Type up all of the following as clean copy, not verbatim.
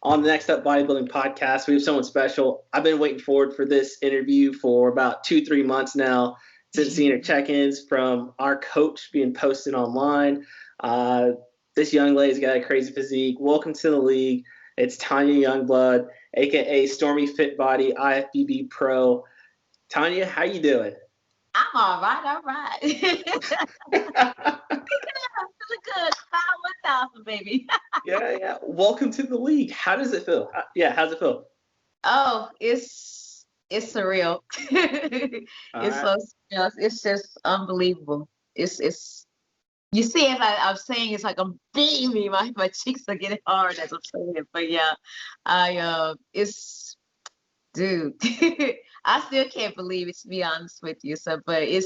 on the Next Up Bodybuilding podcast. We have someone special. I've been waiting forward for this interview for about 2-3 months now, since seeing her check-ins from our coach being posted online. This young lady's got a crazy physique. Welcome to the league. It's Tanya Youngblood, aka Stormy Fit Body, IFBB Pro. Tanya, how you doing? I'm all right. Feeling good. 1,000, baby. Yeah. Welcome to the league. How does it feel? How's it feel? Oh, it's surreal. It's so surreal. It's just unbelievable. It's you see, as I'm saying, it's like I'm beaming. My cheeks are getting hard as I'm saying it. But yeah, dude. I still can't believe it, to be honest with you. So, but it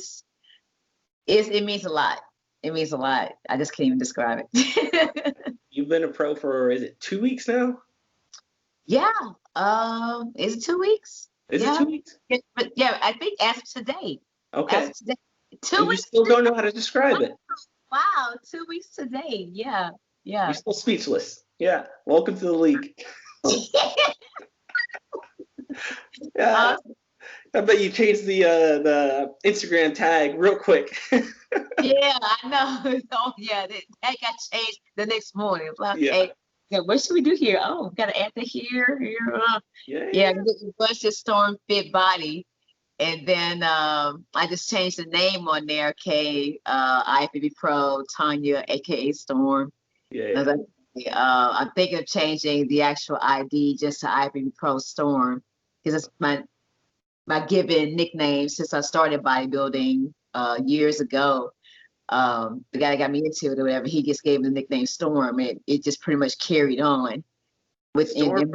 means a lot. It means a lot. I just can't even describe it. You've been a pro for, is it 2 weeks now? Yeah. Is it 2 weeks? Is it 2 weeks? Yeah, but yeah, I think as of today. Okay. As of today. 2 and weeks. You still don't know how to describe it. Wow, 2 weeks today. Yeah. You're still speechless. Yeah. Welcome to the league. Yeah. I bet you changed the Instagram tag real quick. Yeah, I know. Oh, yeah, that got changed the next morning. Like, hey, what should we do here? Oh, we gotta add that here. Yeah. Bunch of Storm Fit Body, and then I just changed the name on there. Okay, IFBB Pro Tanya, aka Storm. Yeah. I'm thinking of changing the actual ID just to IFBB Pro Storm, because it's my given nickname since I started bodybuilding years ago. The guy that got me into it or whatever, he just gave me the nickname Storm, and it just pretty much carried on within Storm,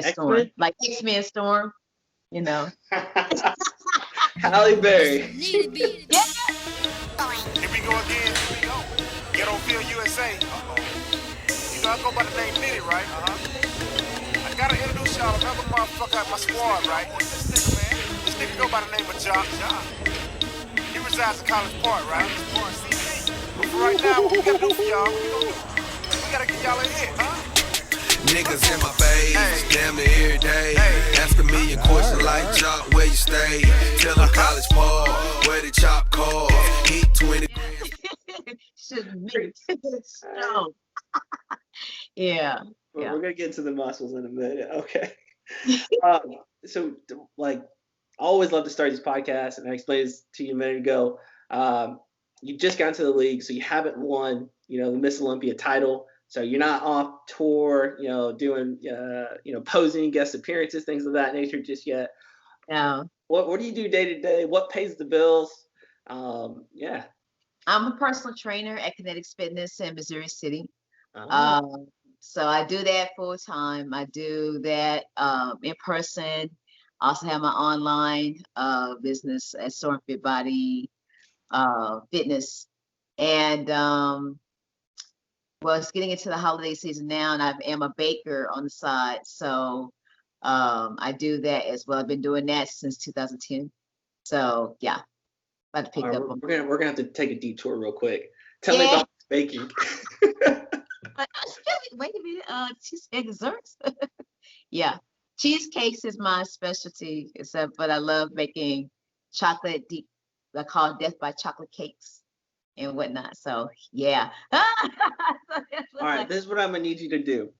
Storm, like X-Men Storm, you know. Halle Berry. Yeah. Here we go again. Here we go. Get on Field USA. You know I go by the name Nitty, right? I gotta introduce y'all another motherfucker at my squad, right? This nigga go by the name of Jock. He resides in College Park, right? But for right now, what we gotta do for y'all, we gotta get y'all in here, huh? Niggas in my face, damn near every day. Asking me a question like, Jock, where you stay? Tell them College Park, where the chop cars. Heat 20 Should be. No. Yeah. Well, we're gonna get into the muscles in a minute. Okay. So, like, I always love to start these podcasts, and I explained this to you a minute ago. You just got into the league, so you haven't won, the Miss Olympia title. So you're not off tour, doing, posing, guest appearances, things of that nature just yet. No. What do you do day to day? What pays the bills? Yeah. I'm a personal trainer at Kinetics Fitness in Missouri City. So I do that full time. I do that in person. I also have my online business at Storm Fit Body Fitness. And well, it's getting into the holiday season now, and I am a baker on the side. So I do that as well. I've been doing that since 2010. So yeah, about to pick up. We're gonna have to take a detour real quick. Tell me about baking. Wait a minute. Desserts. Yeah, cheesecakes is my specialty. But I love making chocolate deep. I call it death by chocolate cakes and whatnot. So yeah. All right, this is what I'm gonna need you to do.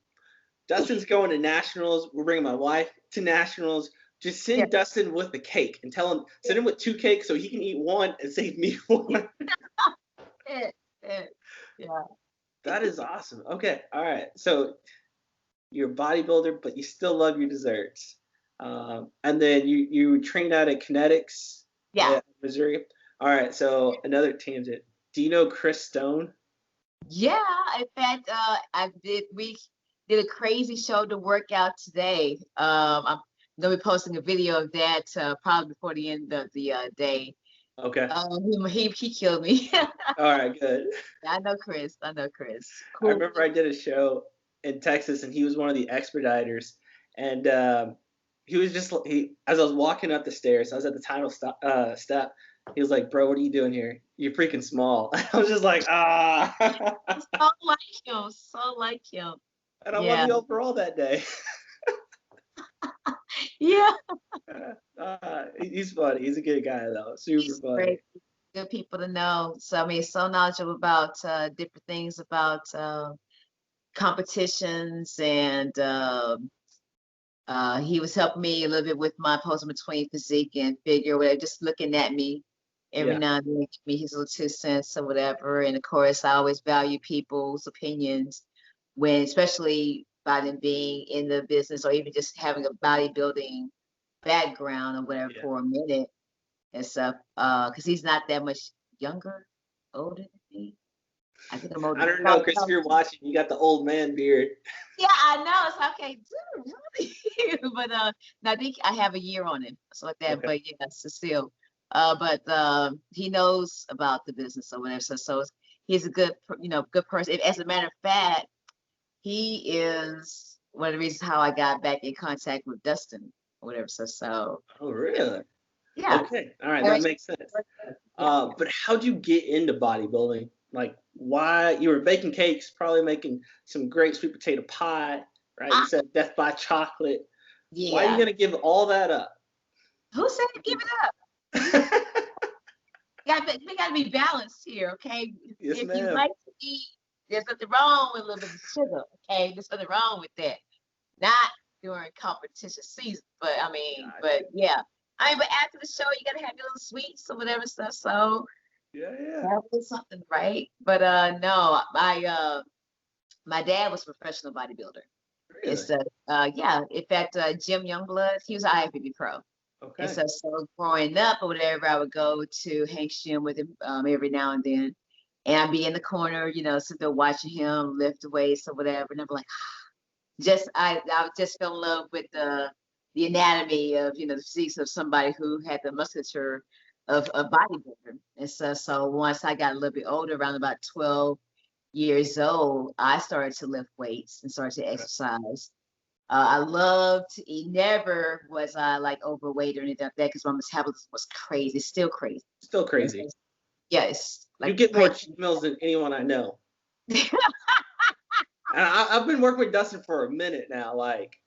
Dustin's going to nationals. We're bringing my wife to nationals. Just send Dustin with the cake and send him with 2 cakes so he can eat one and save me one. Yeah. That is awesome. Okay, all right. So you're a bodybuilder, but you still love your desserts. And then you trained out at Kinetics, Missouri. All right. So another tangent. Do you know Chris Stone? Yeah. In fact, we did a crazy show to work out today. I'm gonna be posting a video of that probably before the end of the day. Okay. He killed me. All right, good. I know Chris. Cool. I remember I did a show in Texas, and he was one of the expediters, and he was as I was walking up the stairs, I was at the title step. He was like, "Bro, what are you doing here? You're freaking small." I was just like, ah. So like him. And I won the overall that day. Yeah. He's funny. He's a good guy though. Super funny. Great. Good people to know. So I mean, so knowledgeable about different things about competitions, and he was helping me a little bit with my posing between physique and figure, whatever, just looking at me every now and then, give me his little 2 cents or whatever. And of course, I always value people's opinions when, especially by them being in the business or even just having a bodybuilding background or whatever for a minute and stuff. Because he's not that much older than me. I think I'm older. I don't know, Chris, if you're watching, you got the old man beard. Yeah, I know. It's okay, dude, really. But no, I think I have a year on him, so like that. Okay. But yeah, so still. But he knows about the business or whatever. So he's a good, good person. As a matter of fact, he is one of the reasons how I got back in contact with Dustin or whatever. So. Oh, really? Yeah. Okay. All right. That makes sense. But how'd you get into bodybuilding? Like, why? You were baking cakes, probably making some great sweet potato pie, right? You said death by chocolate. Yeah. Why are you going to give all that up? Who said to give it up? We got to be balanced here, okay? Yes, if ma'am. You like to eat, there's nothing wrong with a little bit of sugar, okay? There's nothing wrong with that. Not during competition season, but I mean, but yeah. But after the show, you got to have your little sweets or whatever stuff, so. Yeah. That was something, right? But no, my dad was a professional bodybuilder. Really? It's in fact, Jim Youngblood, he was an IFBB pro. Okay. And so growing up or whatever, I would go to Hank's gym with him every now and then, and I'd be in the corner, sit there watching him lift weights or whatever, and I'm like, I just fell in love with the anatomy of the physiques of somebody who had the musculature of a bodybuilder. And so once I got a little bit older, around about 12 years old, I started to lift weights and started to exercise. I loved to eat. Never was I like overweight or anything like that because my metabolism was crazy. Still crazy. Still crazy. Yes. Like, you get more cheat meals than anyone I know. And I've been working with Dustin for a minute now. Like.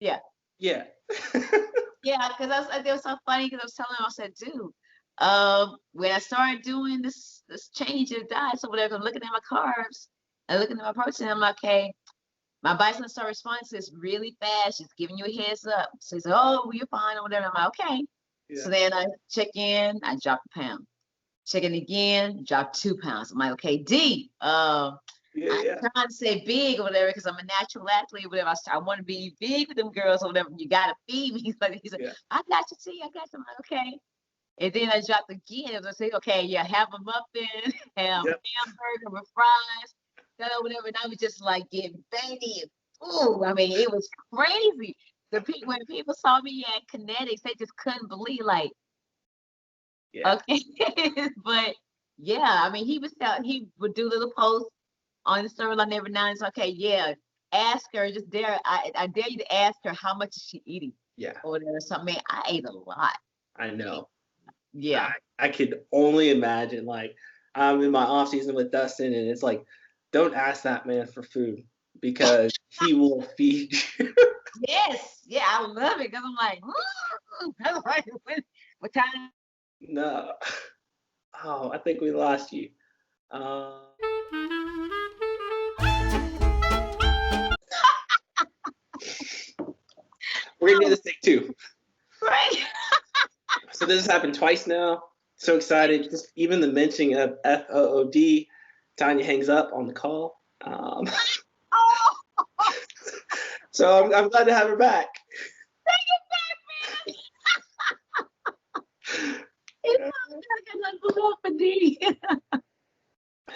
Yeah. Yeah. Yeah, because it was so funny because I was telling him, I said, dude, when I started doing this change in diet or whatever, I'm looking at my carbs and looking at my protein, I'm like, okay, my body's gonna start responding to this really fast, just giving you a heads up. So he said, oh, well, you're fine or whatever. I'm like, okay. Yeah. So then I check in, I drop a pound. Check in again, drop 2 pounds. I'm like, okay, D. I'm trying to say big or whatever because I'm a natural athlete or whatever. I want to be big with them girls or whatever. You gotta feed me. He's like, I got you, T. I got you. I'm like, okay. And then I dropped again. I was like, okay, yeah, have a muffin, have a hamburger with fries, whatever. And I was just like getting baby. Ooh, I mean, it was crazy. When people saw me at Kinetics, they just couldn't believe, like, okay. But yeah, I mean, he would do little posts on the storyline every now and then. Okay, ask her, just dare. I dare you to ask her how much is she eating. Yeah. Or whatever. So man, I ate a lot. I know. Yeah. I could only imagine. Like, I'm in my off season with Dustin, and it's like, don't ask that man for food because he will feed you. Yes. Yeah, I love it because I'm like, what time? No. Oh, I think we lost you. We're gonna do this thing too. Right. So this has happened twice now. So excited. Just even the mentioning of FOOD, Tanya hangs up on the call. So I'm glad to have her back. Take it back, man.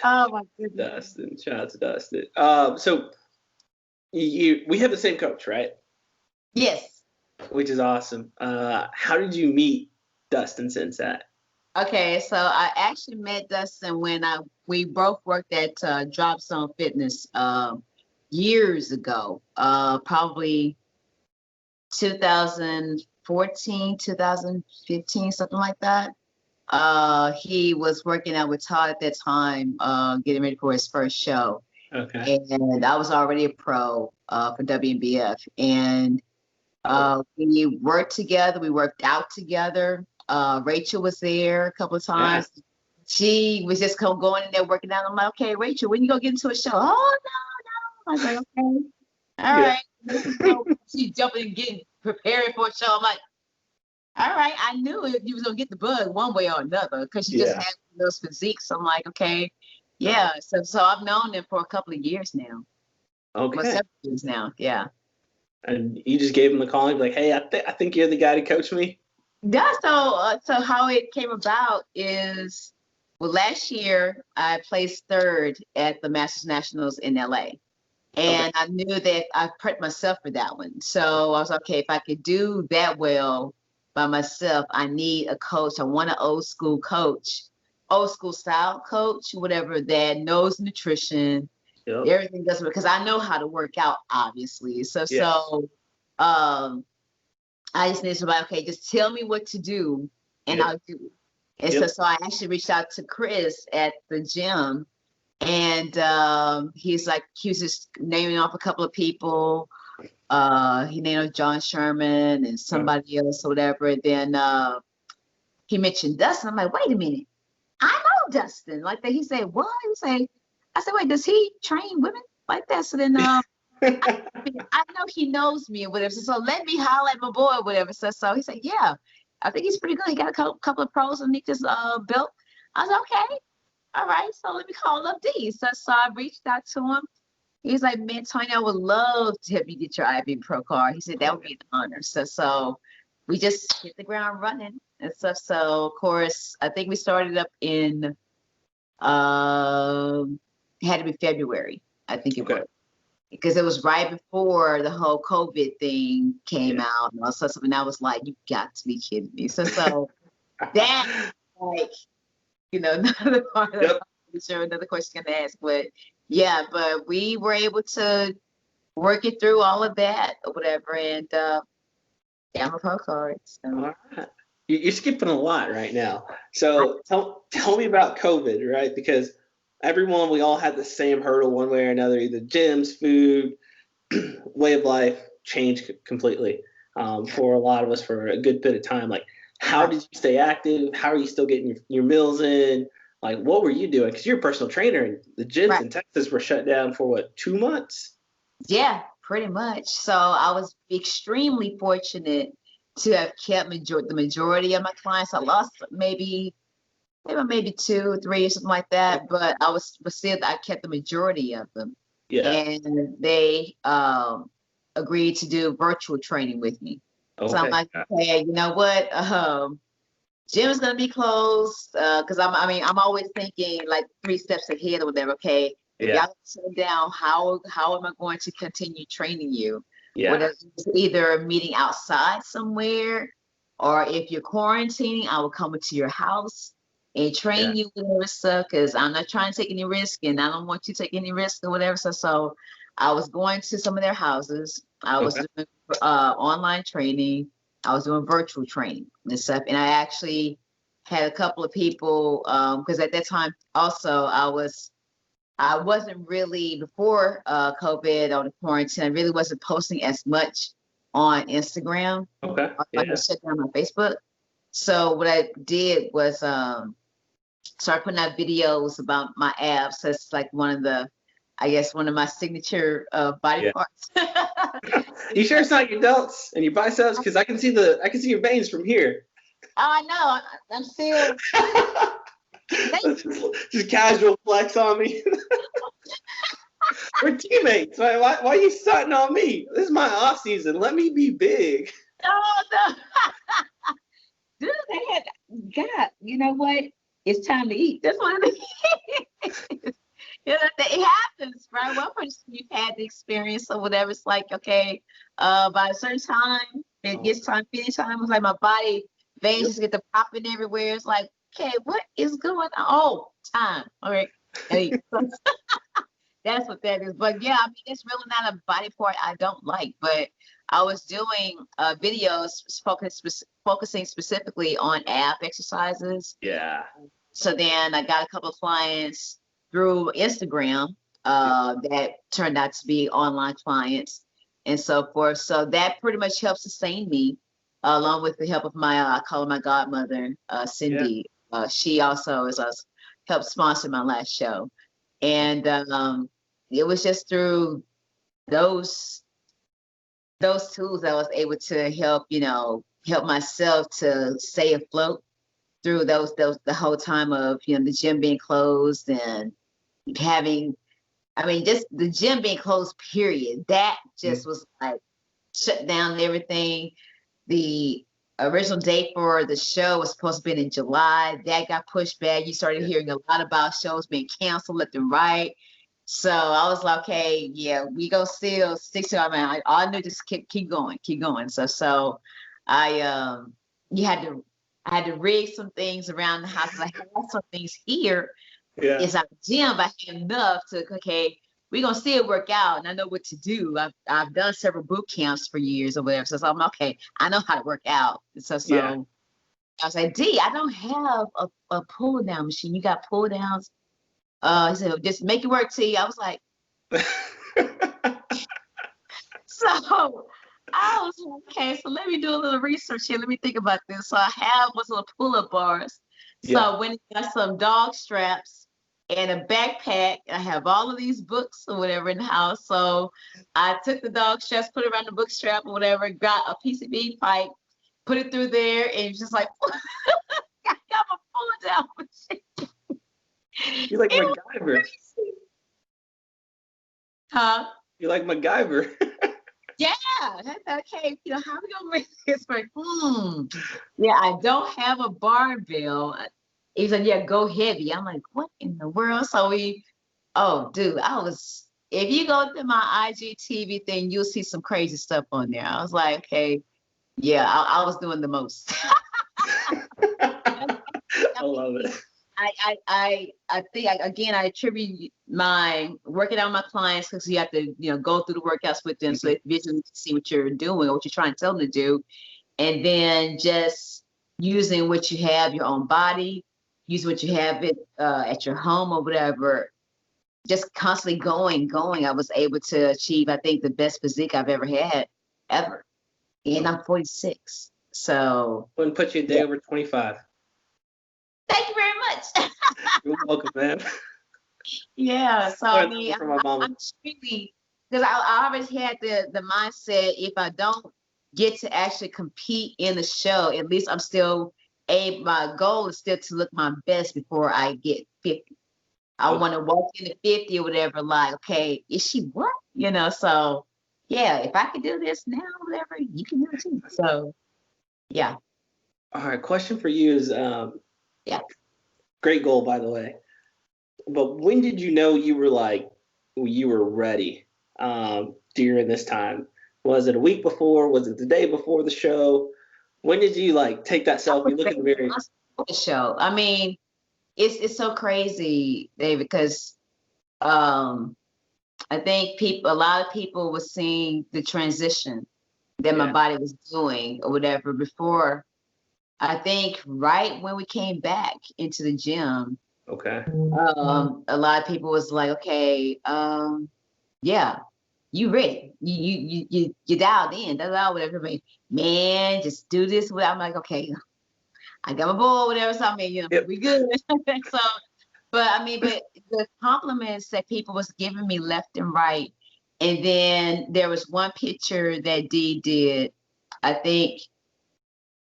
Oh my goodness. Dustin, shout out to Dustin. So we have the same coach, right? Yes. Which is awesome. How did you meet Dustin since that? Okay, so I actually met Dustin when we both worked at Drop Zone Fitness years ago, probably 2014, 2015, something like that. He was working out with Todd at that time, getting ready for his first show. Okay. And I was already a pro for WNBF. And we worked together. We worked out together. Rachel was there a couple of times. Yeah. She was just going in there working out. I'm like, okay, Rachel, when you go get into a show? Oh, no. I was like, okay. All right. So she's jumping and getting prepared for a show. I'm like, all right. I knew if you was going to get the bug one way or another because she just had those physiques. I'm like, okay. Yeah. So I've known them for a couple of years now. Okay. Well, several years now. Yeah. And you just gave him the call, like, hey, I think you're the guy to coach me. Yeah. So how it came about is, well, last year I placed third at the Masters Nationals in LA. And I knew that I prepped myself for that one. So I was like, okay, if I could do that well by myself, I need a coach. I want an old school coach, old school style coach, whatever, that knows nutrition, everything does, because I know how to work out, obviously. So I just need somebody, okay, just tell me what to do and I'll do it. And so I actually reached out to Chris at the gym, and he was just naming off a couple of people. He named John Sherman and somebody else or whatever. And then he mentioned Dustin. I'm like, wait a minute, I know Dustin like that. He said, what? I said, wait, does he train women like that? So then I know he knows me or whatever. So let me holler at my boy or whatever. So he said, yeah, I think he's pretty good. He got a couple of pros underneath his belt. I was like, okay, all right. So let me call up D. So I reached out to him. He was like, man, Tanya, I would love to help you get your IFBB pro card. He said that would be an honor. So we just hit the ground running and stuff. So of course, I think we started up in it had to be February. I think it was. Because it was right before the whole COVID thing came out and all stuff. And I was like, you got to be kidding me. So that, like, another part of the show, another question to ask. But yeah, but we were able to work it through all of that or whatever. And I'm a pro card. So. All right. You're skipping a lot right now. So tell me about COVID, right? Because we all had the same hurdle one way or another, either gyms, food, way of life changed completely for a lot of us for a good bit of time. Like, how did you stay active? How are you still getting your meals in? Like, what were you doing? Because you're a personal trainer and the gyms in Texas were shut down for 2 months? Yeah, pretty much. So I was extremely fortunate to have kept the majority of my clients. I lost maybe 2 or 3 or something like that, but I kept the majority of them. Yeah. And they agreed to do virtual training with me. Okay. So I'm like, okay, you know what? Gym is gonna be closed because I'm always thinking like 3 steps ahead or whatever. Okay, if y'all sit down, how am I going to continue training you? Yeah. Whether it's either meeting outside somewhere, or if you're quarantining, I will come into your house and train you with whatever stuff, because I'm not trying to take any risk and I don't want you to take any risk or whatever. So I was going to some of their houses. I was doing online training. I was doing virtual training and stuff. And I actually had a couple of people, because at that time also I wasn't really, before COVID or the quarantine, I really wasn't posting as much on Instagram. Okay. I shut down my Facebook. So what I did was start putting out videos about my abs. So it's like one of my signature body parts. You sure it's not your delts and your biceps? Because I can see your veins from here. Oh, I know. I'm still just casual flex on me. We're teammates. Why are you starting on me? This is my off season. Let me be big. No. Dude, God, you know what? It's time to eat. That's what it is. It happens, right? One person, you've had the experience or whatever. It's like, okay, by a certain time, it gets time, feeding time. It's like my body veins just get to popping everywhere. It's like, okay, what is going on? Oh, time. All right. That's what that is. But yeah, it's really not a body part I don't like. But I was doing videos focusing specifically on ab exercises. Yeah. So then I got a couple of clients through Instagram that turned out to be online clients and so forth. So that pretty much helped sustain me, along with the help of my, I call her my godmother, Cindy. Yeah. She also is helped sponsor my last show. And it was just through those tools that I was able to help myself to stay afloat through the whole time of, the gym being closed and just the gym being closed, period. That just was like shut down everything. The original date for the show was supposed to be in July. That got pushed back. You started hearing a lot about shows being canceled left and right. So I was like, okay, yeah, we go still stick to our man. All I knew just keep going. So I had to rig some things around the house. I had some things here. Yeah. It's our gym, but I had enough to we're gonna still work out, and I know what to do. I've done several boot camps for years or whatever. So I'm okay. I know how to work out. So yeah. I was like, D, I don't have a pull down machine. You got pull downs? He said, just make it work, T. I was like, so I was like, okay, so let me do a little research here. Let me think about this. So I have what's little pull-up bars. So I went and got some dog straps and a backpack. I have all of these books or whatever in the house. So I took the dog straps, put it around the book strap or whatever, got a PCB pipe, put it through there, and it was just like, I got my pull-down machine. You're like MacGyver. Huh? You're like MacGyver. Yeah. Okay. How we gonna make this work? Yeah, I don't have a barbell. He's like, yeah, go heavy. I'm like, what in the world? So if you go to my IGTV thing, you'll see some crazy stuff on there. I was like, okay, yeah, I was doing the most. I love it. I think I attribute my working out with my clients because you have to go through the workouts with them so they visually see what you're doing or what you're trying to tell them to do, and then just using what you have, your own body, use what you have at your home or whatever, just constantly going. I was able to achieve, I think, the best physique I've ever had ever, and I'm 46. So wouldn't put you a day over 25. Thank you very much. You're welcome, man. Yeah, so I mean, I'm really, because I always had the mindset, if I don't get to actually compete in the show, at least I'm still my goal is still to look my best before I get 50. I want to walk into 50 or whatever, like, okay, is she what? So yeah, if I can do this now, whatever, you can do it too. So yeah. All right, question for you is, yeah. Great goal, by the way. But when did you know you were ready during this time? Was it a week before? Was it the day before the show? When did you take that selfie? Look at the very show. I mean, it's so crazy, David, because I think a lot of people were seeing the transition that my body was doing or whatever before. I think right when we came back into the gym, okay, a lot of people was like, okay, yeah, you ready? You dialed in. That's all. Whatever. Man, just do this. I'm like, okay, I got my ball, whatever. So I mean, we good. So, but the compliments that people was giving me left and right, and then there was one picture that Dee did. I think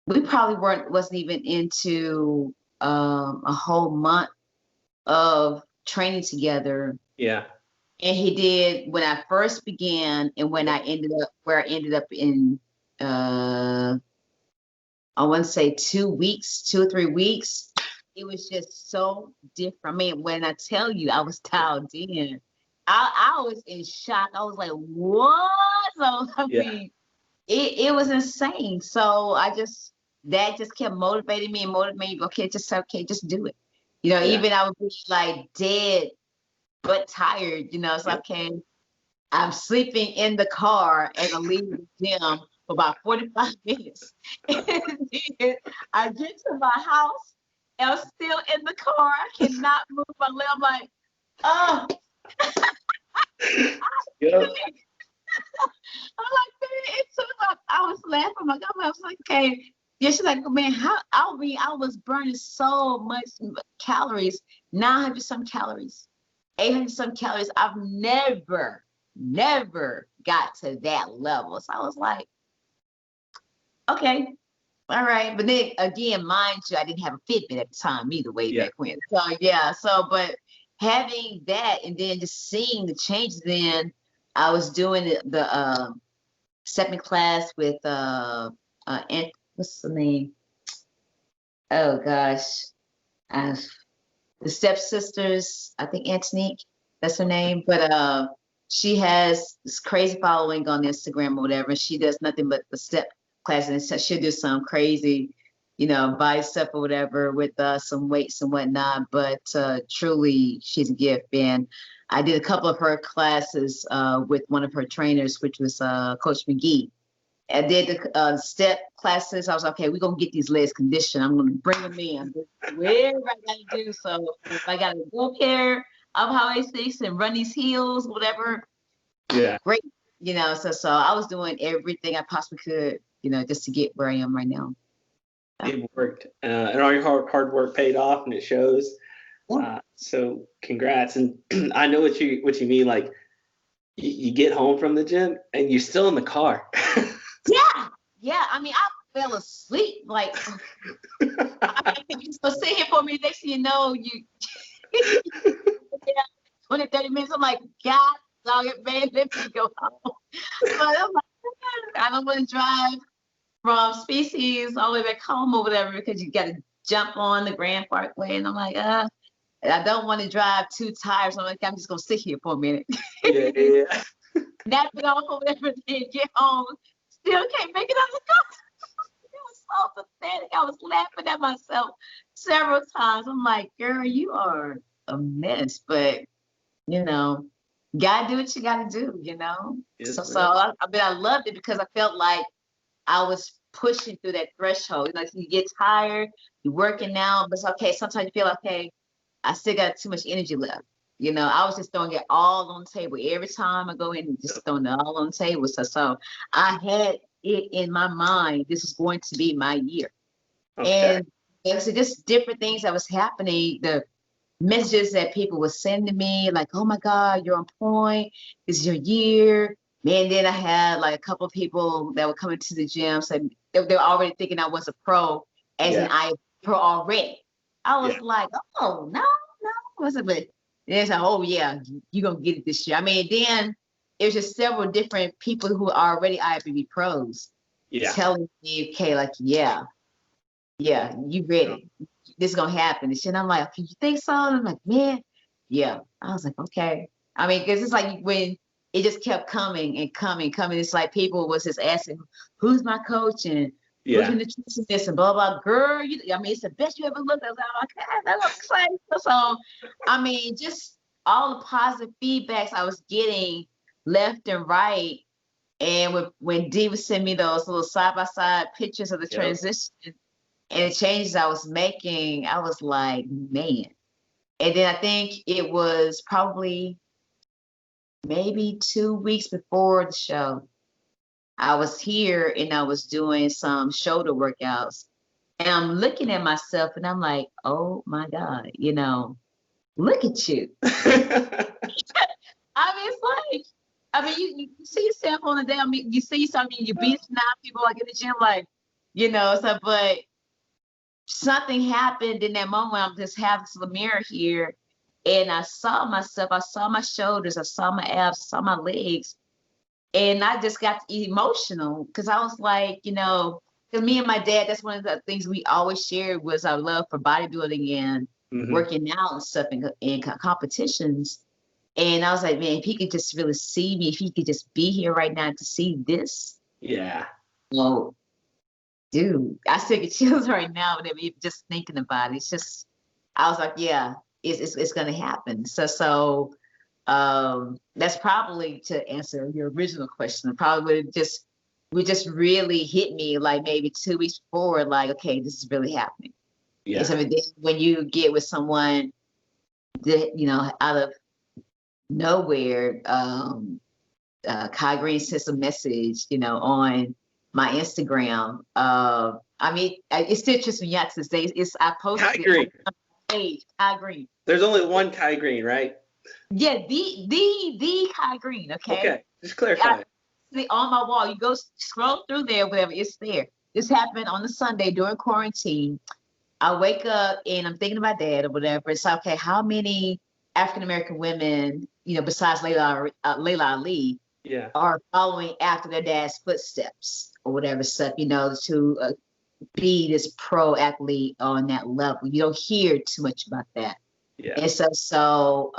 we probably wasn't even into a whole month of training together. Yeah. And he did when I first began and when I ended up in I want to say 2 or 3 weeks. It was just so different. I mean, when I tell you I was dialed in, I was in shock. I was like, what? So I mean, it was insane. So that just kept motivating me. Okay, just do it. Even I would be like dead but tired. It's okay. I'm sleeping in the car as I leave the gym for about 45 minutes. And then I get to my house and I'm still in the car. I cannot move my leg. I'm like, oh. Yep. I'm like, man, it's so like, I was laughing. I was like, okay. Yeah, she's like, man, I was burning so much calories, 900 some calories, 800 some calories. I've never got to that level. So I was like, okay, all right. But then again, mind you, I didn't have a Fitbit at the time either, way back when. So yeah, but having that and then just seeing the changes, then I was doing the second class with what's the name? Oh gosh, the stepsisters. I think Antonique, that's her name. But she has this crazy following on Instagram or whatever. She does nothing but the step classes, and she'll do some crazy, body stuff or whatever with some weights and whatnot. But truly, she's a gift. And I did a couple of her classes with one of her trainers, which was Coach McGee. I did the step classes. I was like, okay, we're going to get these legs conditioned. I'm going to bring them in. Whatever I got to do. So if I got to go pair of Highway 6 and run these heels, whatever. Yeah. Great. So I was doing everything I possibly could, just to get where I am right now. It worked. And all your hard work paid off, and it shows. So congrats. And I know what you mean. Like, you get home from the gym and you're still in the car. Yeah. I mean, I fell asleep. Like, I mean, you just sit here for me. Next thing you know, 20, 30 minutes. I'm like, God, dog it, man, let me go home. But I'm like, I don't want to drive from Species all the way back home or whatever, because you got to jump on the Grand Parkway. And I'm like, I don't want to drive too tired. So I'm like, I'm just going to sit here for a minute. Yeah. Nap it off or whatever, then get home. Still can't make it out of the car. It was so pathetic. I was laughing at myself several times. I'm like, girl, you are a mess. But, gotta do what you gotta do, Yes, so I loved it because I felt like I was pushing through that threshold. Like, you get tired, you're working now, but it's okay. Sometimes you feel like, okay, I still got too much energy left. I was just throwing it all on the table every time I go in, and just throwing it all on the table. So I had it in my mind, this is going to be my year. Okay. And it was just different things that was happening. The messages that people were sending me, like, oh my God, you're on point. This is your year. And then I had like a couple of people that were coming to the gym, so they were already thinking I was a pro, as in I pro already. I was like, oh, no. I was like, but it's like, oh yeah, you're going to get it this year. I mean, then it was just several different people who are already IFBB pros telling me, okay, like, yeah, you ready. This is going to happen. And I'm like, okay, you think so? And I'm like, man, yeah. I was like, okay. I mean, because it's like when it just kept coming and coming. It's like people was just asking, who's my coach? And who's the nutritionist and blah, blah. Girl, I mean, it's the best you ever looked at. I was like, okay, that's exciting. So, I mean, just all the positive feedbacks I was getting left and right. And when Dee was sending me those little side-by-side pictures of the transition and the changes I was making, I was like, man. And then I think it was probably maybe 2 weeks before the show, I was here and I was doing some shoulder workouts. And I'm looking at myself and I'm like, oh my God, look at you. I mean, it's like, you see yourself on the day. I mean, you see something, you beating out people like in the gym, like, so, but something happened in that moment. I'm just having this mirror here. And I saw myself, I saw my shoulders, I saw my abs, I saw my legs. And I just got emotional because I was like, because me and my dad, that's one of the things we always shared was our love for bodybuilding and working out and stuff in competitions. And I was like, man, if he could just really see me, if he could just be here right now to see this. Yeah. Well, dude, I still get chills right now, but just thinking about it. It's just, I was like, yeah, it's going to happen. So that's probably, to answer your original question, probably would just really hit me like maybe 2 weeks before, like, okay, this is really happening. Yeah. So when you get with someone that, out of nowhere, Kai Green sent a message, you know, on my Instagram. I mean, it still trips me out to this day. I posted Kai Green. it on my page, Kai Green. There's only one Kai Green, right? Yeah, the Kai Green. Okay, just clarify. On my wall, you go scroll through there, whatever, it's there. This happened on a Sunday during quarantine. I wake up and I'm thinking of my dad or whatever. It's like, okay, how many African American women, you know, besides Layla Ali, are following after their dad's footsteps or whatever stuff, you know, to be this pro athlete on that level. You don't hear too much about that. Yeah. And so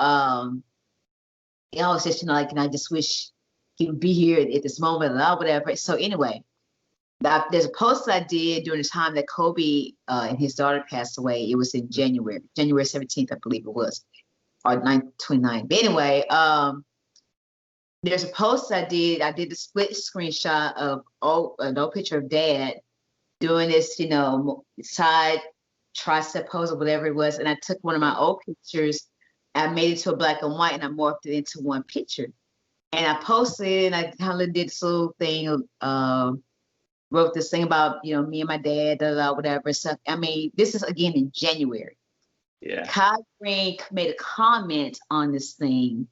it always just, you know, like, and I just wish he would be here at this moment or whatever. So anyway, there's a post I did during the time that Kobe and his daughter passed away. It was in January 17th, I believe it was, or 29. But anyway, there's a post I did. I did the split screenshot of an old picture of Dad doing this, you know, side tricep pose or whatever it was. And I took one of my old pictures, I made it to a black and white, and I morphed it into one picture. And I posted it, and I kind of did this little thing, wrote this thing about, you know, me and my dad, whatever stuff. I mean, this is again in January. Yeah. Kai Green made a comment on this thing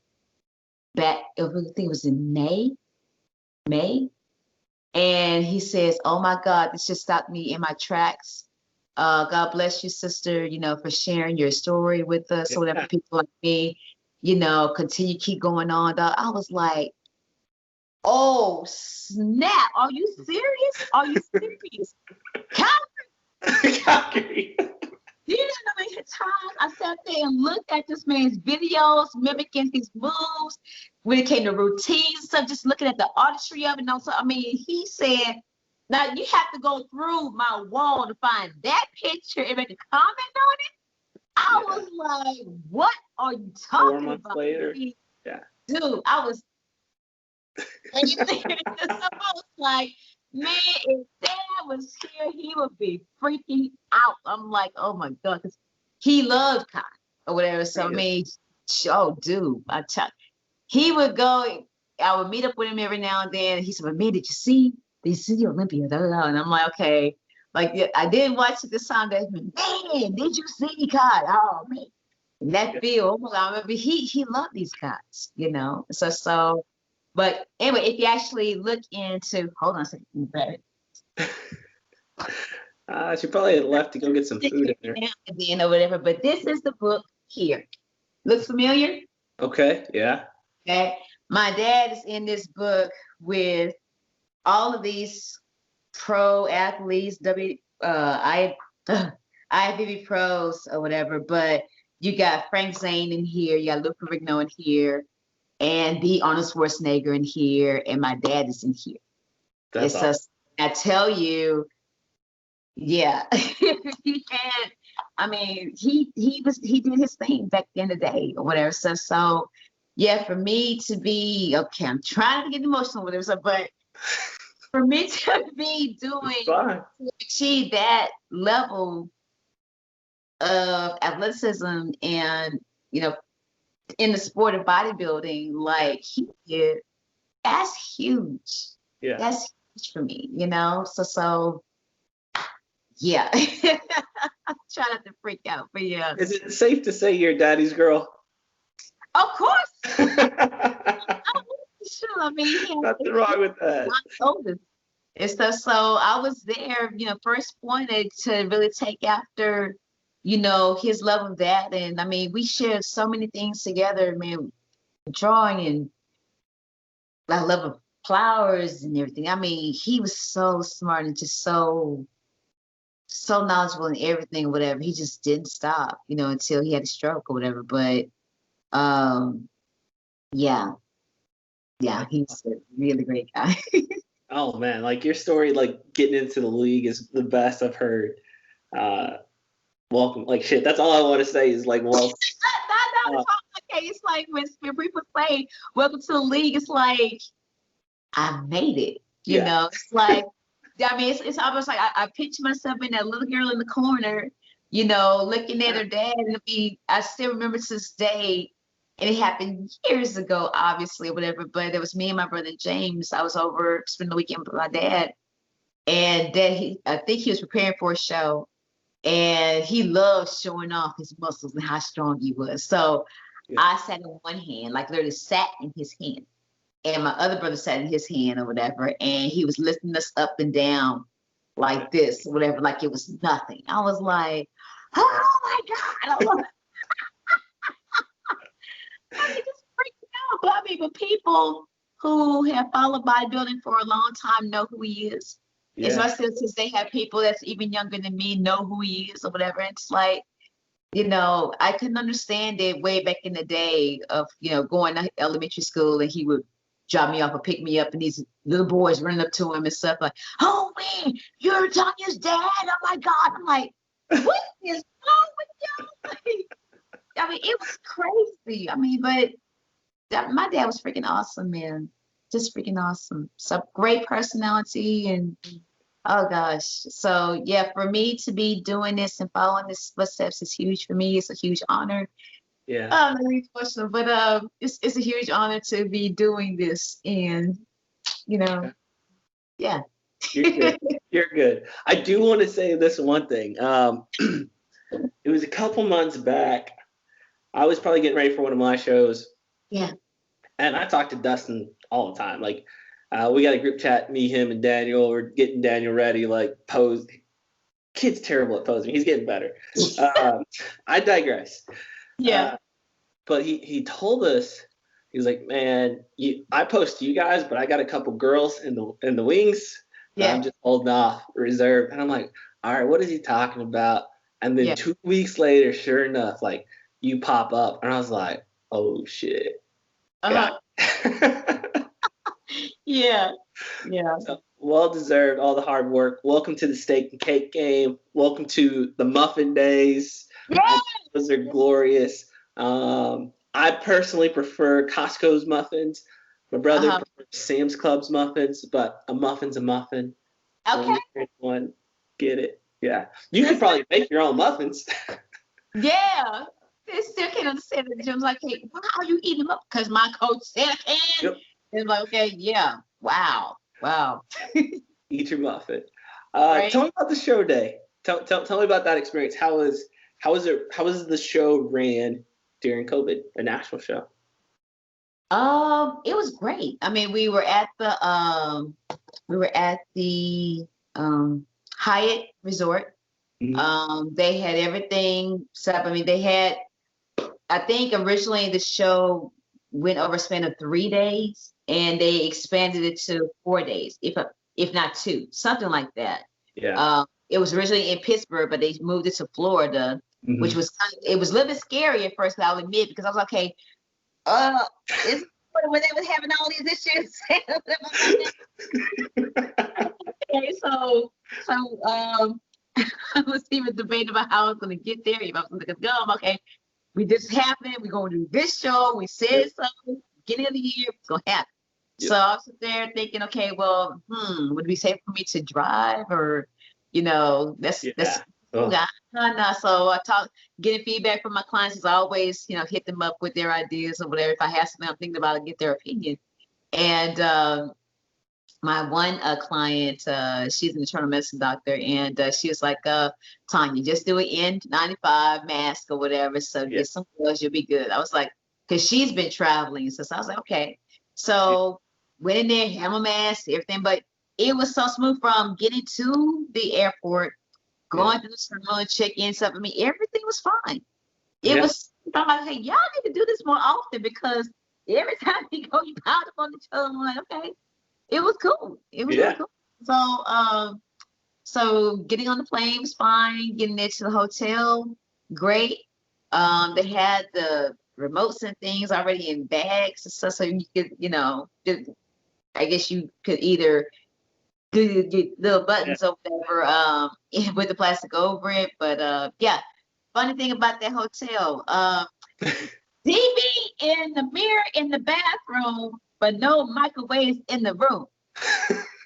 back, I think it was in May. And he says, "Oh my God, this just stopped me in my tracks. God bless you, sister, you know, for sharing your story with us, or whatever, people like me, you know, keep going on." I was like, oh snap, are you serious? Are you serious? Calgary. You know how many times I sat there and looked at this man's videos, mimicking his moves when it came to routines and stuff, just looking at the artistry of it. And also, I mean, he said, now you have to go through my wall to find that picture and make a comment on it. I was like, what are you talking 4 months about? later. Dude, I was like, man, if Dad was here, he would be freaking out. I'm like, oh my God, because he loved Kai or whatever. So I mean, dude, he would go. I would meet up with him every now and then. And he said, "Man, did you see the Olympia?" And I'm like, okay, like I didn't watch it this time. Man, did you see Kai? Oh man, and that feel. I remember he loved these guys, you know. So. But anyway, if you actually look into, hold on a second. She probably had left to go get some food in there. Or whatever, but this is the book here. Looks familiar? Okay, yeah. Okay. My dad is in this book with all of these pro athletes, IFBB pros or whatever, but you got Frank Zane in here, you got Luke Ferrigno in here, and the Arnold Schwarzenegger in here, and my dad is in here. That's awesome. I tell you, yeah, he had. I mean, he did his thing back in the day or whatever. So yeah, for me to be okay, I'm trying to get emotional with it, but for me to be to achieve that level of athleticism and, you know, in the sport of bodybuilding, like he did, that's huge. Yeah, that's huge for me, you know. So yeah. Try not to freak out, but yeah. Is it safe to say you're daddy's girl? Of course. Sure. I mean, nothing wrong with that. And stuff. So I was there, you know, first pointed to really take after, you know, his love of that. And I mean, we shared so many things together, man, drawing and I love of flowers and everything. I mean, he was so smart and just so knowledgeable in everything, whatever. He just didn't stop, you know, until he had a stroke or whatever. But yeah, he's a really great guy. Oh man, like your story, like getting into the league is the best I've heard. Welcome, like shit. That's all I want to say is like, welcome. Okay, it's like when people say welcome to the league, it's like I made it. You know, it's like. I mean, it's almost like I picture myself in that little girl in the corner, you know, looking at her dad. And I still remember to this day, And it happened years ago, obviously, or whatever. But it was me and my brother James. I was over spending the weekend with my dad. And Dad, I think he was preparing for a show. And he loved showing off his muscles and how strong he was. So I sat in one hand, like literally sat in his hand. And my other brother sat in his hand or whatever. And he was lifting us up and down like this, or whatever, like it was nothing. I was like, oh my God. I mean, just freaking out. But I mean, but people who have followed bodybuilding for a long time know who he is. Yeah. Especially since they have people that's even younger than me know who he is or whatever. And it's like, you know, I couldn't understand it way back in the day of, you know, going to elementary school and he would drop me off or pick me up and these little boys running up to him and stuff like, oh man, you're Tanya's dad. Oh my God. I'm like, what is wrong with you? I mean, it was crazy. I mean, but my dad was freaking awesome, man. Just freaking awesome. So great personality and oh gosh. So yeah, for me to be doing this and following his footsteps is huge for me. It's a huge honor. Yeah. But it's a huge honor to be doing this and you know, yeah. You're good. You're good. I do want to say this one thing. It was a couple months back. I was probably getting ready for one of my shows. Yeah. And I talk to Dustin all the time. Like, we got a group chat, me, him, and Daniel. We're getting Daniel ready, like, pose. Kid's terrible at posing. He's getting better. I digress. Yeah. But he told us, he was like, man, I post you guys, but I got a couple girls in the wings. Yeah. I'm just holding off, reserved. And I'm like, all right, what is he talking about? And then 2 weeks later, sure enough, like, you pop up. And I was like, oh, shit. Yeah. Yeah. So, well deserved, all the hard work. Welcome to the steak and cake game. Welcome to the muffin days. Yeah. Those are glorious. I personally prefer Costco's muffins. My brother prefers Sam's Club's muffins, but a muffin's a muffin. Okay. One, get it? Yeah. You could probably make your own muffins. Yeah. They still can't understand it. Jim's like, hey, why are you eating them up? Because my coach said I can. Yep. And I'm like, okay, yeah. Wow. Eat your muffin. Right? Tell me about the show day. Tell me about that experience. How was the show ran during COVID, a national show? It was great. I mean, we were at the Hyatt Resort. Mm-hmm. They had everything set up. I mean, I think originally the show went over a span of 3 days, and they expanded it to 4 days, if not 2, something like that. Yeah. It was originally in Pittsburgh, but they moved it to Florida, mm-hmm. which was it was a little bit scary at first, I'll admit, because I was like, okay, it's when they was having all these issues. Okay, so I was even debating about how I was going to get there. If I was going to go, okay, this happened. We're going to do this show. We said so. Beginning of the year, it's going to happen. Yep. So I was there thinking, okay, well, would it be safe for me to drive or, you know, that's no. So I getting feedback from my clients is always, you know, hit them up with their ideas or whatever. If I have something I'm thinking about it, get their opinion. And my one client, she's an internal medicine doctor, and she was like, Tanya, just do an N95 mask or whatever. So get some gloves, you'll be good. I was like, because she's been traveling. So I was like, okay. So went in there, had my mask, everything. But it was so smooth from getting to the airport, going to the terminal and check-in stuff. I mean, everything was fine. It was, I'm like, hey, y'all need to do this more often because every time you go, you pound up on each other. I'm like, okay. It was cool. It was really cool. So getting on the plane was fine. Getting there to the hotel, great. They had the remotes and things already in bags and stuff, so you could, you know, I guess you could either do the little buttons or whatever with the plastic over it. But funny thing about that hotel, TV in the mirror in the bathroom, but no microwaves in the room.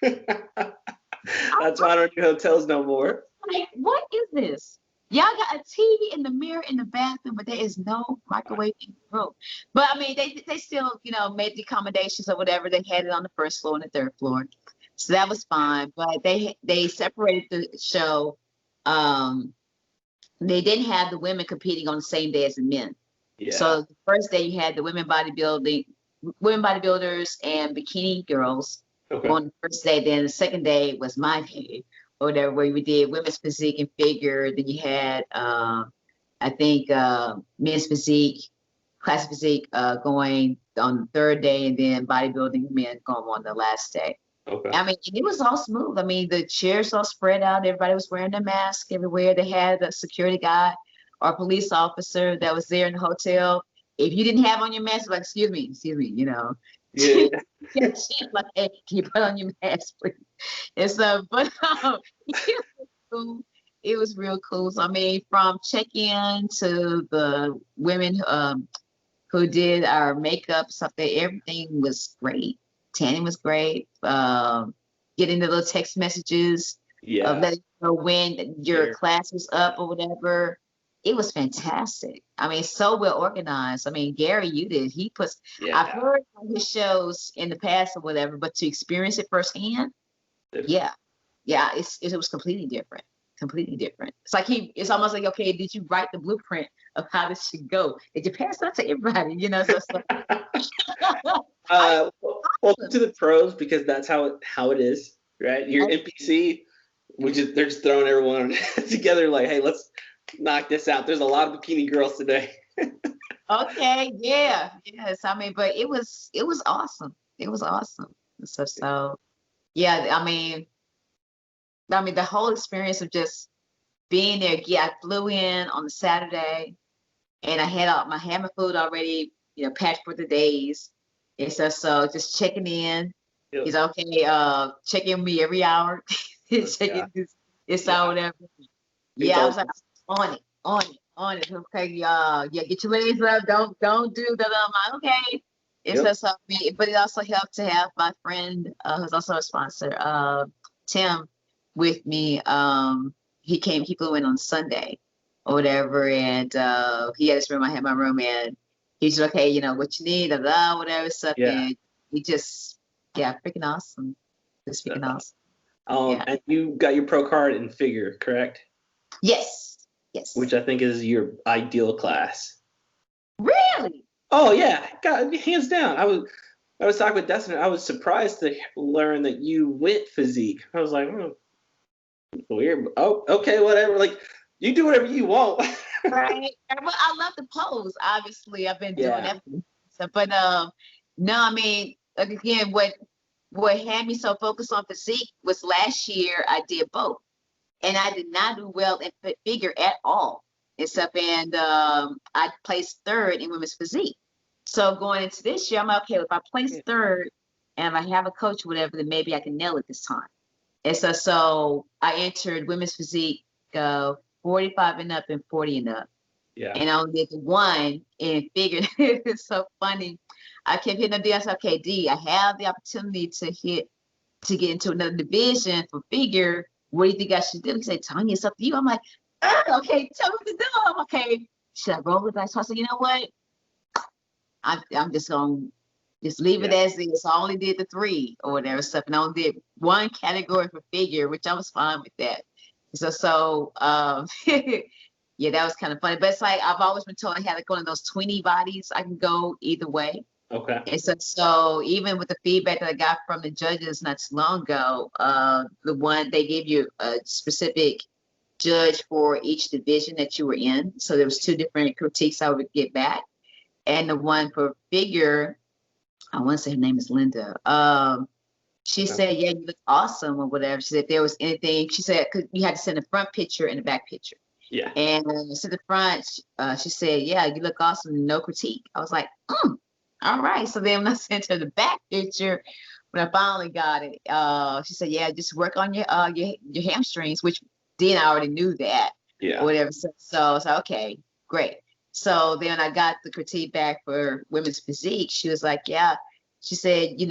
That's why I don't do hotels no more. Like, what is this? Y'all got a TV in the mirror in the bathroom, but there is no microwave in the room. But I mean, they still, made the accommodations or whatever. They had it on the first floor and the third floor, so that was fine. But they separated the show. They didn't have the women competing on the same day as the men. Yeah. So the first day you had the women bodybuilders and bikini girls on the first day. Then the second day was my day, or whatever, where we did women's physique and figure. Then you had, I think, men's physique, classic physique going on the third day, and then bodybuilding men going on the last day. Okay. I mean, it was all smooth. I mean, the chairs all spread out. Everybody was wearing their mask everywhere. They had a security guy or police officer that was there in the hotel. If you didn't have on your mask, like, excuse me, Yeah. like, hey, can you put on your mask, please? And so, but it was cool. It was real cool. So, I mean, from check-in to the women who did our makeup, something, everything was great. Tanya was great. Getting the little text messages of letting you know when your class was up or whatever. It was fantastic. I mean, so well organized. I mean, Gary, you did. He puts. I've heard on his shows in the past or whatever, but to experience it firsthand, it was completely different. Completely different. It's like it's almost like, okay, did you write the blueprint of how this should go? Did you pass that to everybody? Welcome to the pros, because that's how it is, right? Your NPC, they're just throwing everyone together like, hey, let's knock this out. There's a lot of bikini girls today. Okay, yeah, yes. I mean, but it was awesome. It was awesome. So yeah. I mean, the whole experience of just being there. Yeah, I flew in on the Saturday, and I had my food already, packed for the days. And so just checking in. Yep. He's okay. Check in with me every hour. It's whatever. Yeah, I was like, on it. Okay, get your legs up. Don't do that. I'm like, okay. It's so, but it also helped to have my friend, who's also a sponsor, Tim, with me. He flew in on Sunday or whatever, and he had his room. I had my room, and he's like, okay, what you need, whatever stuff. Yeah. And he just, freaking awesome. Just freaking awesome. And you got your pro card in figure, correct? Yes. Which I think is your ideal class. Really? Oh yeah, God, hands down. I was talking with Desmond. I was surprised to learn that you went physique. I was like, weird. Oh, okay, whatever. Like, you do whatever you want. Right. Well, I love the pose. Obviously, I've been doing that. But no, I mean, again, what had me so focused on physique was last year I did both, and I did not do well in figure at all. And I placed third in women's physique. So going into this year, I'm like, okay, if I place third and I have a coach, whatever, then maybe I can nail it this time. And so I entered women's physique, 45 and up and 40 and up. Yeah. And I only did the one in figure. It's so funny. I kept hitting the D. I said, okay, D, I have the opportunity to get into another division for figure. What do you think I should do? He said, Tanya, it's up to you. I'm like, okay, tell me what to do. I'm okay. Should I roll with that? So I said, you know what? I'm just going to just leave it as is. So I only did the 3 or whatever stuff. And I only did one category for figure, which I was fine with that. So yeah, that was kind of funny. But it's like, I've always been told I had to go in those 20 bodies. I can go either way. Okay. And so even with the feedback that I got from the judges not too long ago, the one, they gave you a specific judge for each division that you were in. So there was 2 different critiques I would get back. And the one for figure, I want to say her name is Linda. She said, yeah, you look awesome or whatever. She said, if there was anything, she said, cause you had to send a front picture and a back picture. Yeah. And when I sent the front, she said, yeah, you look awesome, no critique. I was like, all right. So then when I sent her the back picture, when I finally got it, she said, yeah, just work on your hamstrings, which then I already knew that. Yeah. Or whatever. So I was like, okay, great. So then I got the critique back for women's physique. She was like, yeah. She said, you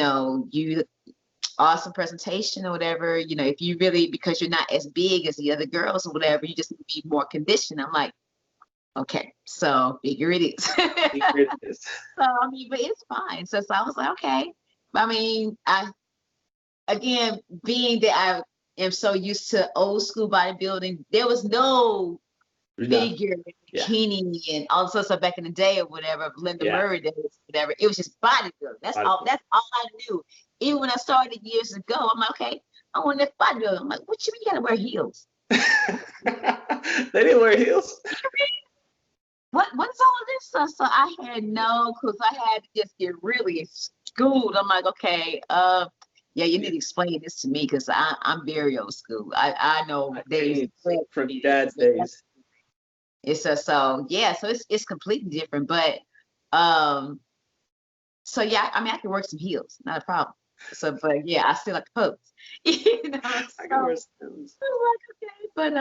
awesome presentation or whatever, you know, if you really, because you're not as big as the other girls or whatever, you just need to be more conditioned. I'm like, okay, so figure it is. Figure it is. So, I mean, but it's fine. So I was like, okay. I mean, again, being that I am so used to old school bodybuilding, there was no figure, bikini, and all this stuff back in the day or whatever, Linda Murray days, whatever. It was just bodybuilding. That's all I knew. Even when I started years ago, I'm like, okay, I want that bodybuilding. I'm like, what you mean you gotta wear heels? They didn't wear heels. What's all of this stuff? So I had no clue. I had to just get really schooled. I'm like, okay, yeah, you need to explain this to me because I'm very old school. I know days from dad's days. It's so yeah, so it's completely different. But so yeah, I mean I can work some heels, not a problem. So but yeah, I still like to pose. You know, I can wear some. I was like, okay, but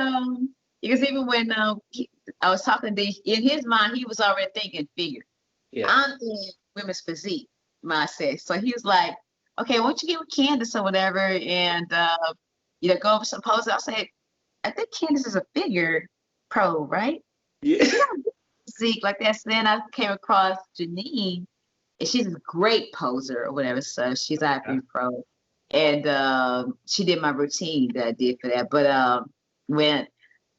because even when I was talking to in his mind, he was already thinking figure. Yeah. I'm in women's physique mindset. So he was like, okay, why don't you get with Candace or whatever and you know, go over some poses. I said, I think Candace is a figure pro, right? Yeah. Physique like that. So then I came across Janine, and she's a great poser or whatever. So she's IFBB pro. And she did my routine that I did for that. But when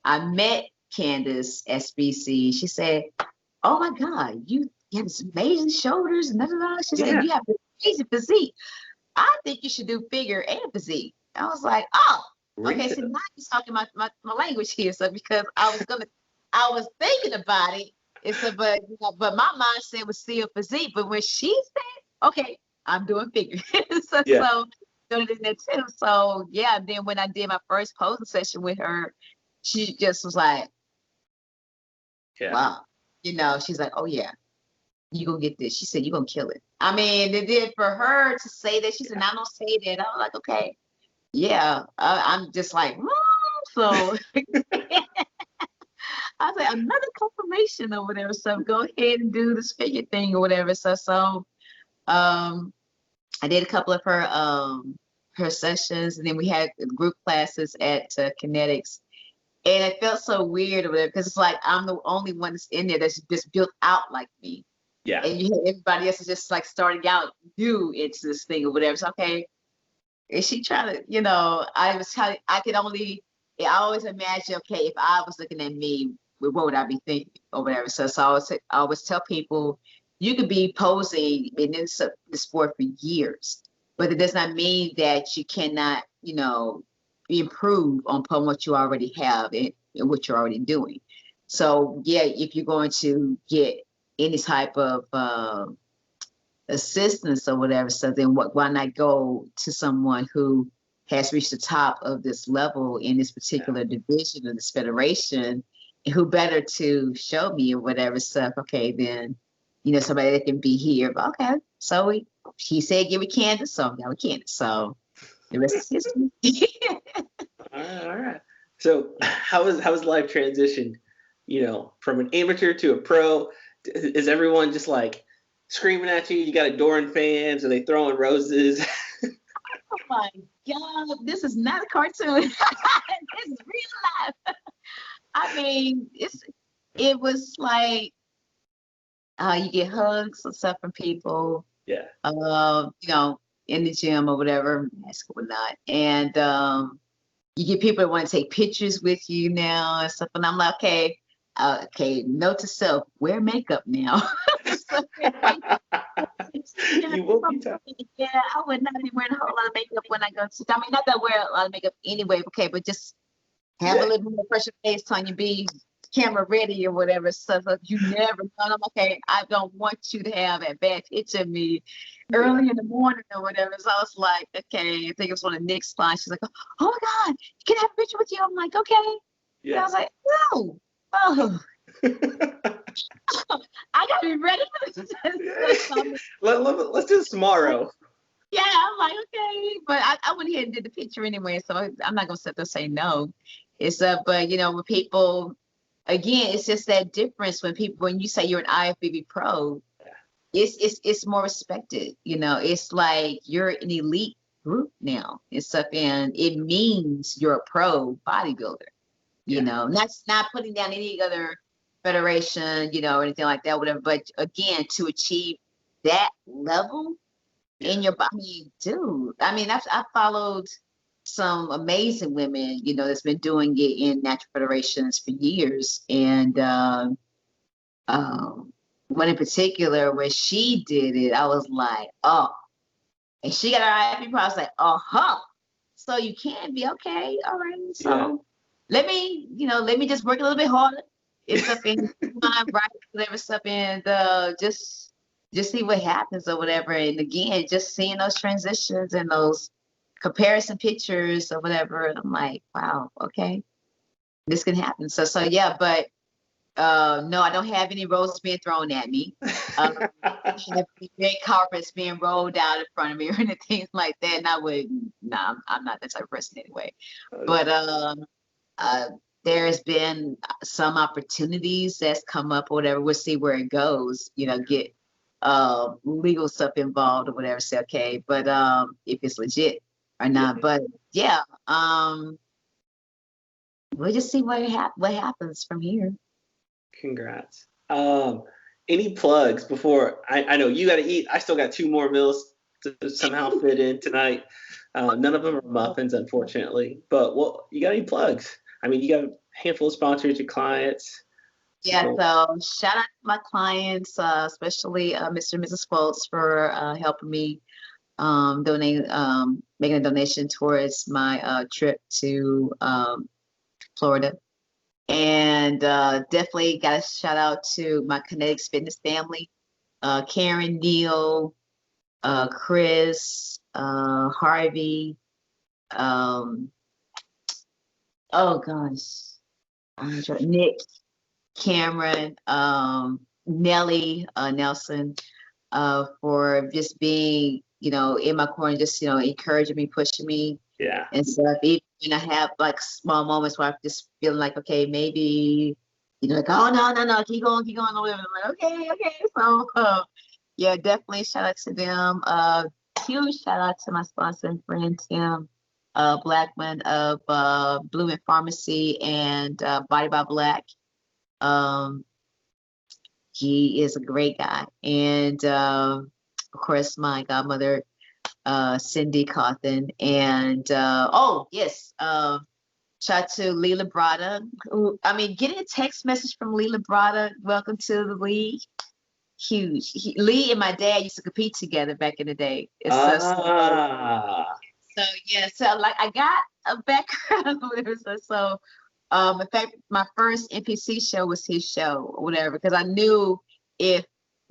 I met Candace SBC, she said, oh my God, you have this amazing shoulders and blah. She said, you have this amazing physique. I think you should do figure and physique. I was like, oh, okay. So now you're talking my language here. So because I was thinking about it. It's but my mindset was still physique. But when she said, okay, I'm doing figure. so doing it in there too. So yeah, then when I did my first posing session with her, she just was like, wow. You know, she's like, oh yeah, you gonna get this. She said, you gonna kill it. I mean, it did for her to say that. She said, I don't say that. I was like, okay, yeah. I'm just like, so I was like, another confirmation or whatever. So go ahead and do this figure thing or whatever. So I did a couple of her sessions, and then we had group classes at Kinetics. And it felt so weird or whatever, because it's like I'm the only one that's in there that's just built out like me. Yeah. And you have everybody else is just like starting out new into this thing or whatever. So okay, is she trying to, you know, I always imagine, okay, if I was looking at me, what would I be thinking or whatever. So I always tell people, you could be posing in the sport for years, but it does not mean that you cannot, you know, improve upon what you already have and what you're already doing. So yeah, if you're going to get any type of assistance or whatever, so then why not go to someone who has reached the top of this level in this particular division of this federation, and who better to show me or whatever stuff. Okay, then, you know, somebody that can be here. But okay, so he said give it Candace, so I got with Candace. So the rest is history. All right. So how was life transition, you know, from an amateur to a pro? Is everyone just like screaming at you? You got adoring fans? Are they throwing roses? Oh my God, this is not a cartoon. This is real life. I mean, it was like you get hugs and stuff from people. Yeah. You know, in the gym or whatever, mask or not. And you get people that want to take pictures with you now and stuff. And I'm like, okay, note to self, wear makeup now. You will be tough. Yeah, I would not be wearing a whole lot of makeup when I go to, I mean, not that I wear a lot of makeup anyway, okay, but just have a little more pressure face, Tanya, be camera ready or whatever. So you never know. I'm okay, I don't want you to have a bad picture of me early in the morning or whatever. So I was like, okay, I think it was one of Nick's clients. She's like, oh my God, can I have a picture with you? I'm like, okay. Yeah. And I was like, no. Oh. I gotta be ready for this. Let's do this tomorrow. Yeah, I'm like, okay. But I went ahead and did the picture anyway, so I'm not gonna sit there and say no. It's but you know, when people, again, it's just that difference when you say you're an IFBB pro, it's more respected. You know, it's like you're an elite group now and stuff, and it means you're a pro bodybuilder. You know, that's not putting down any other federation, you know, or anything like that, whatever. But again, to achieve that level in your body, dude. I mean, I've followed some amazing women, you know, that's been doing it in natural federations for years, and one in particular where she did it, I was like, oh, and she got her IFBB. I was like, so you can be okay, all right, so. Let me just work a little bit harder. It's up in my right, whatever stuff, and just see what happens or whatever. And again, just seeing those transitions and those comparison pictures or whatever. And I'm like, wow, okay, this can happen. So yeah, but no, I don't have any roses being thrown at me. I have red carpets being rolled out in front of me or anything like that. And I would, I'm not that type of person anyway. But there's been some opportunities that's come up or whatever. We'll see where it goes, you know, get legal stuff involved or whatever. Say, okay, but if it's legit or not. But yeah, we'll just see what happens from here. Congrats. Any plugs before I know you got to eat. I still got 2 more meals to somehow fit in tonight. None of them are muffins, unfortunately. But you got any plugs? I mean, you got a handful of sponsors, your clients. Yeah, so shout out to my clients, especially Mr. and Mrs. Foltz for helping me making a donation towards my trip to Florida. And definitely got to shout out to my Kinetics Fitness family, Karen, Neil, Chris, Harvey, oh gosh, Nick, Cameron, Nelly, Nelson, for just being, you know, in my corner, just, you know, encouraging me, pushing me. Yeah. And stuff. Even I have like small moments where I'm just feeling like, okay, maybe, you know, like, oh no, keep going, or whatever. I'm like, okay. So yeah, definitely shout out to them. Huge shout out to my sponsor and friend Tim Blackman of Blue and Pharmacy and Body by Black. He is a great guy. And of course, my godmother, Cindy Cawthon. And oh, yes, shout out to Leela Brada. Getting a text message from Leela Brada, welcome to the league. Huge. Lee and my dad used to compete together back in the day. So yeah, so like I got a background or whatever. So in fact, my first NPC show was his show or whatever, because I knew if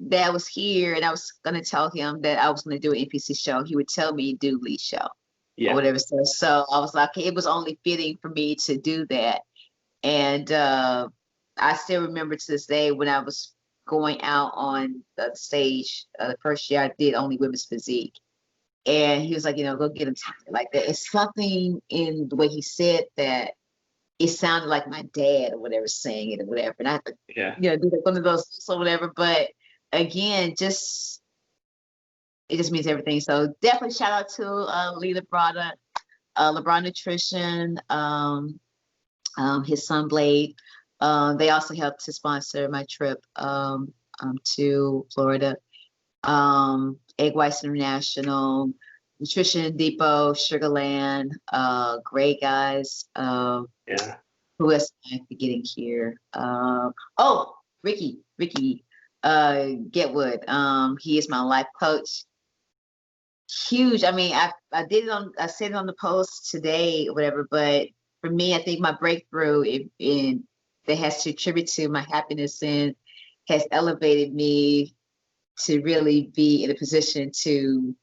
Dad was here and I was gonna tell him that I was gonna do an NPC show, he would tell me do Lee's show or whatever. So I was like, okay, it was only fitting for me to do that. And I still remember to this day when I was going out on the stage the first year I did only women's physique. And he was like, you know, go get him like that. It's something in the way he said that it sounded like my dad or whatever saying it or whatever. And I had to, you know, do like one of those or whatever. But again, it just means everything. So definitely shout out to Leela Brada, LeBron Nutrition, his son Blade. They also helped to sponsor my trip to Florida. Egg Whites International, Nutrition Depot, Sugarland, great guys. Who else am I forgetting here? Oh, Ricky Getwood. He is my life coach. Huge. I mean, I said it on the post today or whatever, but for me, I think my breakthrough that has to attribute to my happiness and has elevated me to really be in a position to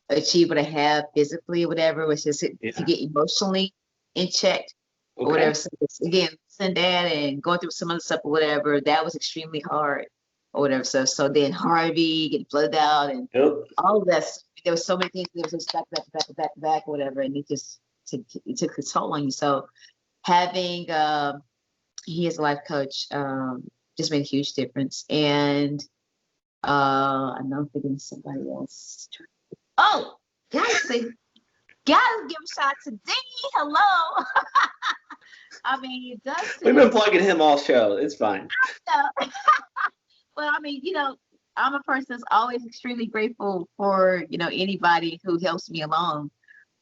achieve what I have physically or whatever, which is to get emotionally in check or whatever. So again, listening to that and going through some other stuff or whatever, that was extremely hard or whatever. So then Harvey getting flooded out and all of that. There was so many things that was just back or whatever, and it took its toll on you. So having he is a life coach just made a huge difference. And I know I'm thinking somebody else. Oh, guys, Gotta give a shout to D. Hello. I mean, Dustin. We've been plugging him all show. It's fine. Well, I mean, I'm a person that's always extremely grateful for, anybody who helps me along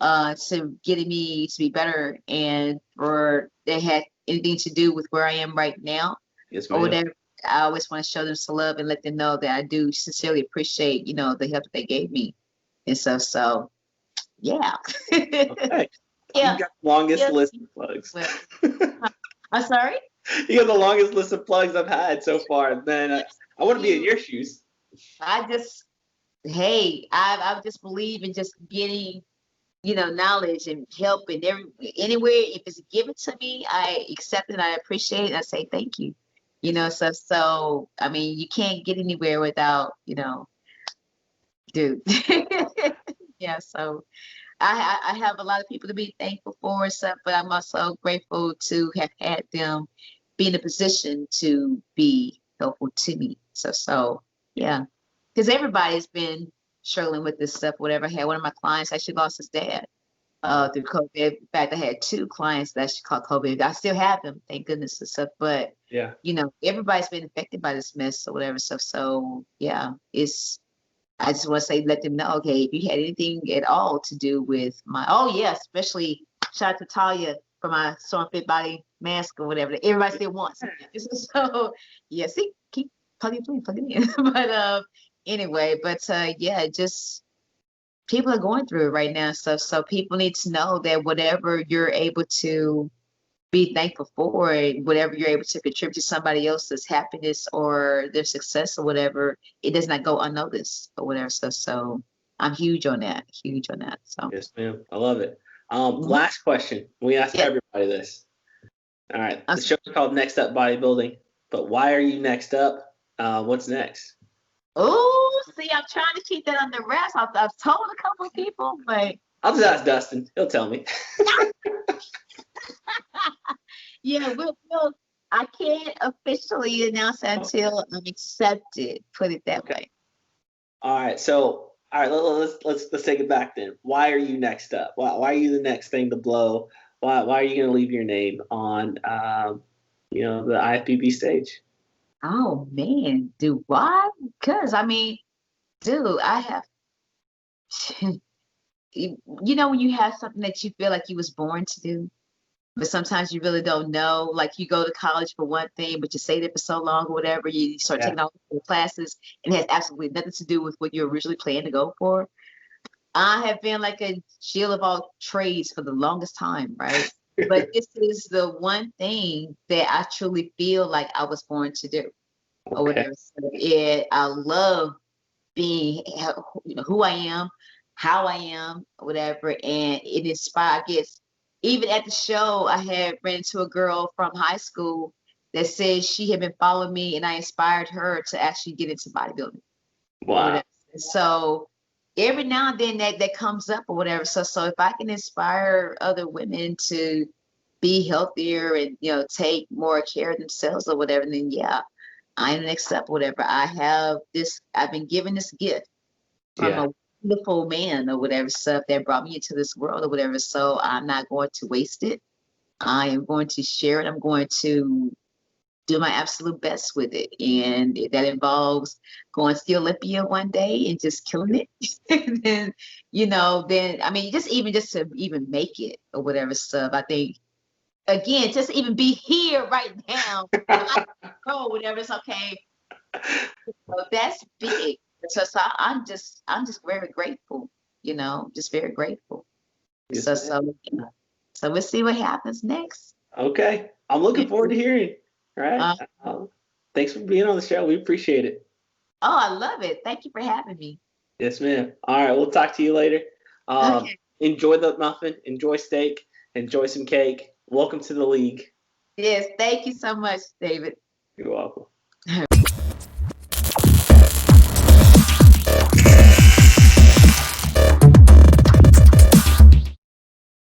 to getting me to be better, and for they had anything to do with where I am right now. Yes, or whatever. I always want to show them some love and let them know that I do sincerely appreciate, the help that they gave me. And so yeah. Okay. Yeah. You got the longest list of plugs. I'm sorry? You got the longest list of plugs I've had so far. Man, I want to be in your shoes. I just believe in just getting, knowledge and help and anywhere. If it's given to me, I accept it. I appreciate it. I say thank you. So I mean, you can't get anywhere without, dude. Yeah. So I have a lot of people to be thankful for and stuff, but I'm also grateful to have had them be in a position to be helpful to me. So yeah, because everybody's been struggling with this stuff. Whatever. I had one of my clients actually lost his dad through COVID. In fact, I had 2 clients that actually caught COVID. I still have them, thank goodness and stuff. But yeah, everybody's been affected by this mess or whatever stuff. So yeah, I just want to say, let them know, okay, if you had anything at all to do with especially shout out to Tanya for my Storm Fit Body mask or whatever that everybody still wants. So yeah, see, keep plugging in. But anyway, just people are going through it right now. So people need to know that whatever you're able to be thankful for, whatever you're able to contribute to somebody else's happiness or their success or whatever, it does not go unnoticed or whatever. So I'm huge on that. So yes, ma'am. I love it. Last question. We ask everybody this. All right. The show is called Next Up Bodybuilding, but why are you next up? What's next? Oh, see, I'm trying to keep that under wraps. I've told a couple of people, but I'll just ask Dustin. He'll tell me. Yeah, I can't officially announce that until I'm accepted. Put it that way. All right. So, let's take it back then. Why are you next up? Why are you the next thing to blow? Why are you going to leave your name on, the IFBB stage? Oh man, dude, why? Because I mean, dude, I have. When you have something that you feel like you was born to do, but sometimes you really don't know. Like you go to college for one thing, but you stay there for so long or whatever, you start taking all the classes, and it has absolutely nothing to do with what you originally planned to go for. I have been like a jill of all trades for the longest time, right? But this is the one thing that I truly feel like I was born to do, or whatever. So I love being, who I am, how I am, whatever, and it inspires. Even at the show, I had ran into a girl from high school that said she had been following me, and I inspired her to actually get into bodybuilding. Wow. So every now and then that comes up or whatever. So if I can inspire other women to be healthier and take more care of themselves or whatever, then I am next up or whatever. I've been given this gift from a wonderful man or whatever stuff that brought me into this world or whatever. So I'm not going to waste it. I am going to share it. I'm going to do my absolute best with it. And that involves going to the Olympia one day and just killing it. And then, just to even make it or whatever stuff. I think, again, just even be here right now, whatever, it's okay. So that's big. So I'm just very grateful, just very grateful. Yes, So we'll see what happens next. Okay. I'm looking forward to hearing. All right. Thanks for being on the show. We appreciate it. Oh, I love it. Thank you for having me. Yes, ma'am. All right. We'll talk to you later. Okay. Enjoy the muffin. Enjoy steak. Enjoy some cake. Welcome to the league. Yes. Thank you so much, David. You're welcome.